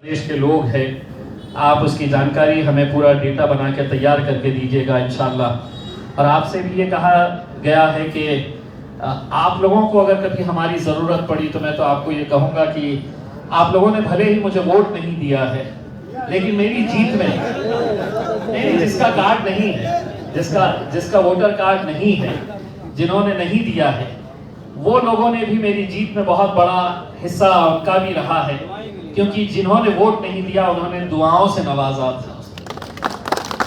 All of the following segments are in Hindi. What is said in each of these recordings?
देश के लोग हैं, आप उसकी जानकारी हमें पूरा डेटा बना के तैयार करके दीजिएगा इंशाल्लाह। और आपसे भी ये कहा गया है कि आप लोगों को अगर कभी हमारी ज़रूरत पड़ी तो मैं तो आपको ये कहूँगा कि आप लोगों ने भले ही मुझे वोट नहीं दिया है, लेकिन मेरी जीत में जिसका कार्ड नहीं है, जिसका वोटर कार्ड नहीं है, जिन्होंने नहीं दिया है, वो लोगों ने भी मेरी जीत में बहुत बड़ा हिस्सा उनका भी रहा है, क्योंकि जिन्होंने वोट नहीं दिया उन्होंने दुआओं से नवाजा था।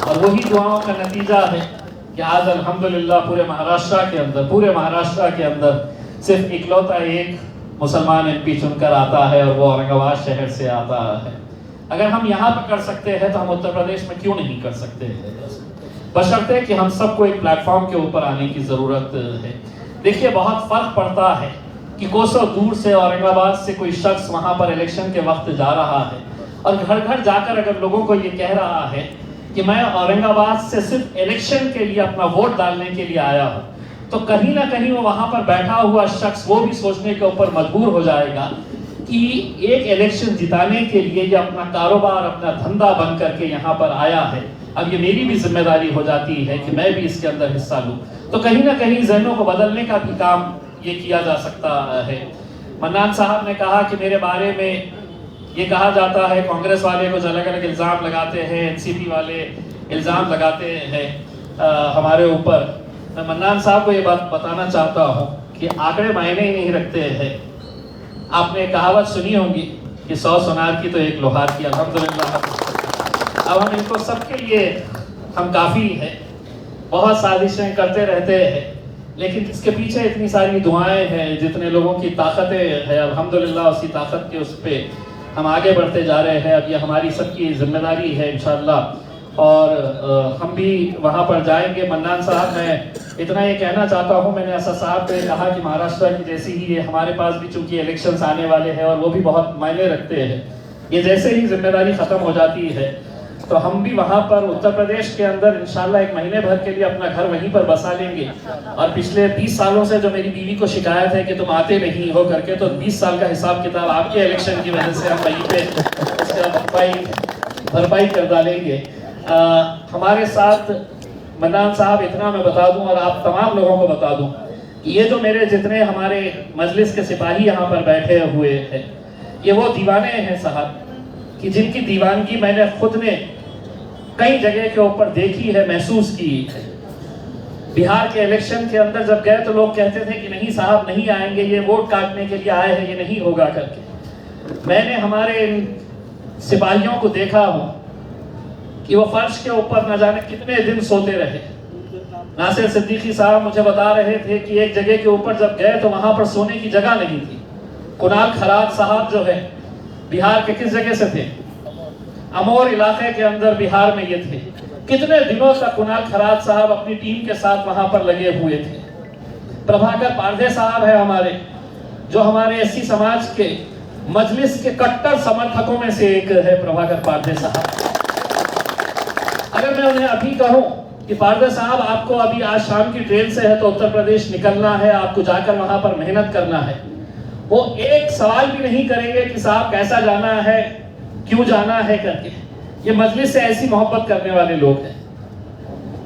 और वही दुआओं का नतीजा है कि आज अल्हम्दुलिल्लाह पूरे महाराष्ट्र के अंदर सिर्फ इकलौता एक मुसलमान एमपी चुनकर आता है और वो औरंगाबाद शहर से आता है। अगर हम यहाँ पर कर सकते हैं तो हम उत्तर प्रदेश में क्यों नहीं कर सकते हैं? बशर्ते कि हम सबको एक प्लेटफॉर्म के ऊपर आने की ज़रूरत है। देखिए, बहुत फ़र्क पड़ता है कि कोसों दूर से औरंगाबाद से कोई शख्स वहाँ पर इलेक्शन के वक्त जा रहा है और घर घर जाकर अगर लोगों को ये कह रहा है कि मैं औरंगाबाद से सिर्फ इलेक्शन के लिए अपना वोट डालने के लिए आया हूँ, तो कहीं ना कहीं वो वहाँ पर बैठा हुआ शख्स वो भी सोचने के ऊपर मजबूर हो जाएगा कि एक इलेक्शन जिताने के लिए ये अपना कारोबार, अपना धंधा बन करके यहाँ पर आया है, अब ये मेरी भी जिम्मेदारी हो जाती है कि मैं भी इसके अंदर हिस्सा लूँ। तो कहीं ना कहीं ज़हनों को बदलने का भी काम ये किया जा सकता है। मन्नान साहब ने कहा कि मेरे बारे में ये कहा जाता है, कांग्रेस वाले कुछ अलग अलग इल्ज़ाम लगाते हैं, एनसीपी वाले इल्ज़ाम लगाते हैं हमारे ऊपर। मैं मन्नान साहब को ये बात बताना चाहता हूँ कि आंकड़े मायने ही नहीं रखते हैं। आपने कहावत सुनी होगी कि 100 सुनार की तो एक लोहार की। अल्हम्दुलिल्लाह अब हम इनको सबके लिए हम काफ़ी हैं। बहुत साजिशें करते रहते हैं, लेकिन इसके पीछे इतनी सारी दुआएं हैं, जितने लोगों की ताकतें हैं, अल्हम्दुलिल्लाह उसी ताकत के उस पे हम आगे बढ़ते जा रहे हैं। अब ये हमारी सबकी जिम्मेदारी है इंशाअल्लाह, और हम भी वहाँ पर जाएंगे। मन्नान साहब, मैं इतना ये कहना चाहता हूँ, मैंने असद साहब ने कहा कि महाराष्ट्र की जैसी ही ये हमारे पास भी चूंकि इलेक्शंस आने वाले हैं और वो भी बहुत मायने रखते हैं, ये जैसे ही जिम्मेदारी ख़त्म हो जाती है तो हम भी वहाँ पर उत्तर प्रदेश के अंदर इंशाल्लाह 1 महीने भर के लिए अपना घर वहीं पर बसा लेंगे। और पिछले 20 सालों से जो मेरी बीवी को शिकायत है कि तुम आते नहीं हो करके, तो 20 साल का हिसाब किताब आपके इलेक्शन की वजह से हम वहीं पे उसका भरपाई कर डालेंगे। हमारे साथ मन्नान साहब, इतना मैं बता दूं और आप तमाम लोगों को बता दूं, ये जो मेरे जितने हमारे मजलिस के सिपाही यहाँ पर बैठे हुए हैं, ये वो दीवाने हैं साहब कि जिनकी दीवानगी मैंने खुद ने कई जगह के ऊपर देखी है, महसूस की है। बिहार के इलेक्शन के अंदर जब गए तो लोग कहते थे कि नहीं साहब नहीं आएंगे, ये वोट काटने के लिए आए हैं, ये नहीं होगा करके। मैंने हमारे इन सिपाहियों को देखा हूँ कि वो फर्श के ऊपर न जाने कितने दिन सोते रहे। नासिर सिद्दीकी साहब मुझे बता रहे थे कि एक जगह के ऊपर जब गए तो वहां पर सोने की जगह नहीं थी। कुणाल खराज साहब जो है, बिहार के किस जगह से थे? अमोर इलाके के अंदर बिहार में ये थे। कितने दिनों तक कुणाल खराज साहब अपनी टीम के साथ वहां पर लगे हुए थे। प्रभाकर पारदे साहब है हमारे, जो हमारे एससी समाज के मजलिस के कट्टर समर्थकों में से एक है प्रभाकर पारदे साहब। अगर मैं उन्हें अभी कहूं कि पारदे साहब आपको अभी आज शाम की ट्रेन से है तो उत्तर प्रदेश निकलना है, आपको जाकर वहां पर मेहनत करना है, वो एक सवाल भी नहीं करेंगे कि साहब कैसा जाना है, क्यों जाना है करके। ये मजलिस से ऐसी मोहब्बत करने वाले लोग हैं।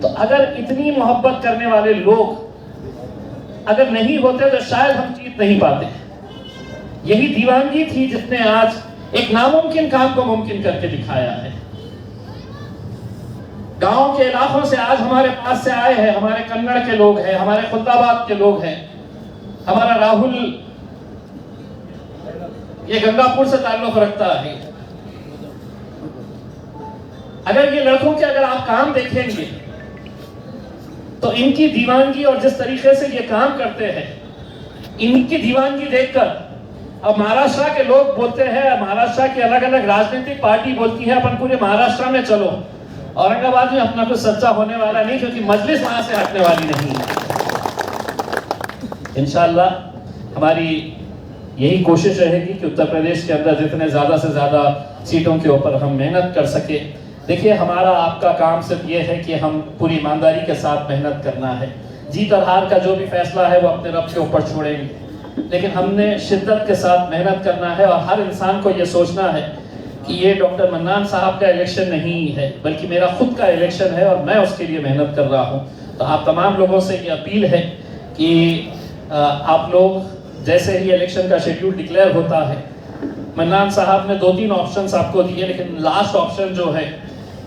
तो अगर इतनी मोहब्बत करने वाले लोग अगर नहीं होते तो शायद हम जीत नहीं पाते। यही दीवानगी थी जिसने आज एक नामुमकिन काम को मुमकिन करके दिखाया है। गांव के इलाकों से आज हमारे पास से आए हैं, हमारे कन्नड़ के लोग हैं, हमारे खुलदाबाद के लोग हैं, हमारा राहुल ये गंगापुर से ताल्लुक रखता है। अगर ये लड़कों के अगर आप काम देखेंगे तो इनकी दीवानगी और जिस तरीके से ये काम करते हैं, इनकी दीवानगी देखकर अब महाराष्ट्र के लोग बोलते हैं, महाराष्ट्र की अलग अलग राजनीतिक पार्टी बोलती है अपन पूरे महाराष्ट्र में चलो, औरंगाबाद में अपना कुछ सच्चा होने वाला नहीं, क्योंकि मजलिस वहां से हटने वाली नहीं है। इंशाअल्लाह हमारी यही कोशिश रहेगी कि उत्तर प्रदेश के अंदर जितने ज़्यादा से ज़्यादा सीटों के ऊपर हम मेहनत कर सके। देखिए, हमारा आपका काम सिर्फ ये है कि हम पूरी ईमानदारी के साथ मेहनत करना है। जीत और हार का जो भी फैसला है वो अपने रब के ऊपर छोड़ेंगे, लेकिन हमने शिद्दत के साथ मेहनत करना है और हर इंसान को ये सोचना है कि ये डॉक्टर मन्नान साहब का इलेक्शन नहीं है, बल्कि मेरा खुद का इलेक्शन है और मैं उसके लिए मेहनत कर रहा हूँ। तो आप तमाम लोगों से ये अपील है कि आप लोग जैसे ही इलेक्शन का शेड्यूल डिक्लेयर होता है, मन्नान साहब ने 2-3 ऑप्शंस आपको दिए, लेकिन लास्ट ऑप्शन जो है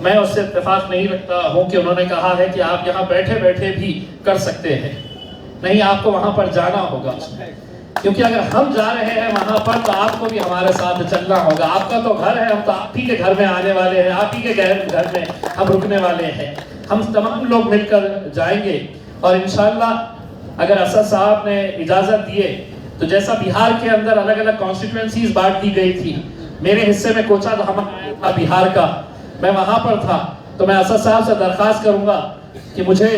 मैं उससे इत्तेफाक नहीं रखता हूँ कि उन्होंने कहा है कि आप यहाँ बैठे बैठे भी कर सकते हैं। नहीं, आपको वहाँ पर जाना होगा, क्योंकि अगर हम जा रहे हैं वहाँ पर तो आपको भी हमारे साथ चलना होगा। आपका तो घर है, हम तो आप ही के घर में आने वाले हैं, आप ही के घर में हम रुकने वाले हैं। हम तमाम लोग मिलकर जाएंगे और इंशाल्लाह अगर असद साहब ने इजाज़त दिए तो जैसा बिहार के अंदर अलग अलग कॉन्स्टिट्यूएंसीज बांट दी गई थी, मेरे हिस्से में कोचा धाम आया था बिहार का, मैं वहां पर था, तो मैं असद साहब से दरख्वास्त करूंगा कि मुझे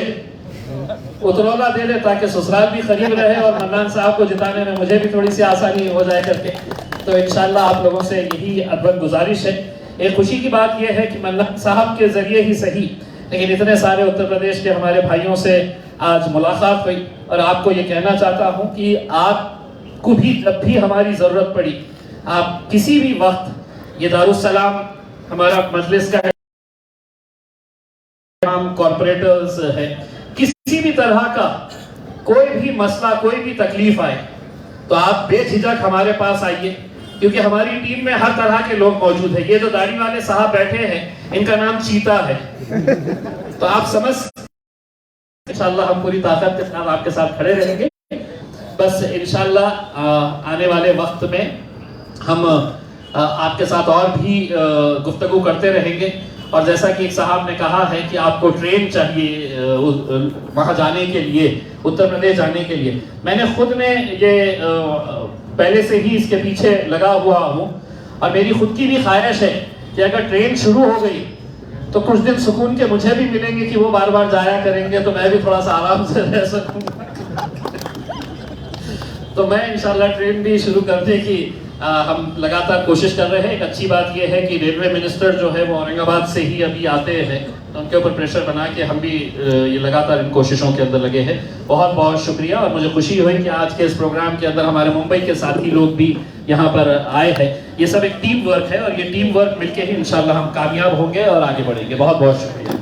उतरौला दे दे ताकि ससुराल भी करीब रहे और मन्नान साहब को जिताने में मुझे भी थोड़ी सी आसानी हो जाए करके। तो इंशाल्लाह आप लोगों से यही अदब गुजारिश है। एक खुशी की बात यह है कि मन्नान साहब के जरिए ही सही, लेकिन इतने सारे उत्तर प्रदेश के हमारे भाइयों से आज मुलाकात हुई और आपको ये कहना चाहता हूँ कि आपको भी जब भी हमारी ज़रूरत पड़ी, आप किसी भी वक्त, ये दारुस्सलाम हमारा मजलिस का कॉर्पोरेटर्स है, किसी भी तरह का कोई भी मसला, कोई भी तकलीफ आए तो आप बेझिझक हमारे पास आइए, क्योंकि हमारी टीम में हर तरह के लोग मौजूद हैं। ये जो दाढ़ी वाले साहब बैठे हैं, इनका नाम चीता है। तो आप समझ, इंशाल्लाह हम पूरी ताकत के साथ आपके साथ खड़े रहेंगे। बस इंशाल्लाह आने वाले वक्त में हम आपके साथ और भी गुफ्तगू करते रहेंगे। और जैसा कि एक साहब ने कहा है कि आपको ट्रेन चाहिए वहाँ जाने के लिए, उत्तर प्रदेश जाने के लिए, मैंने खुद ने ये पहले से ही इसके पीछे लगा हुआ हूँ और मेरी खुद की भी ख्वाहिश है कि अगर ट्रेन शुरू हो गई तो कुछ दिन सुकून के मुझे भी मिलेंगे कि वो बार बार जाया करेंगे, तो मैं भी थोड़ा सा आराम से रह सकूँगा। तो मैं इंशाल्लाह ट्रेन भी शुरू करने की हम लगातार कोशिश कर रहे हैं। एक अच्छी बात यह है कि रेलवे मिनिस्टर जो है वो औरंगाबाद से ही अभी आते हैं, तो उनके ऊपर प्रेशर बना के हम भी ये लगातार इन कोशिशों के अंदर लगे हैं। बहुत बहुत शुक्रिया और मुझे खुशी हुई कि आज के इस प्रोग्राम के अंदर हमारे मुंबई के साथी लोग भी यहाँ पर आए हैं। ये सब एक टीम वर्क है और ये टीम वर्क मिलके ही इंशाल्लाह हम कामयाब होंगे और आगे बढ़ेंगे। बहुत बहुत शुक्रिया।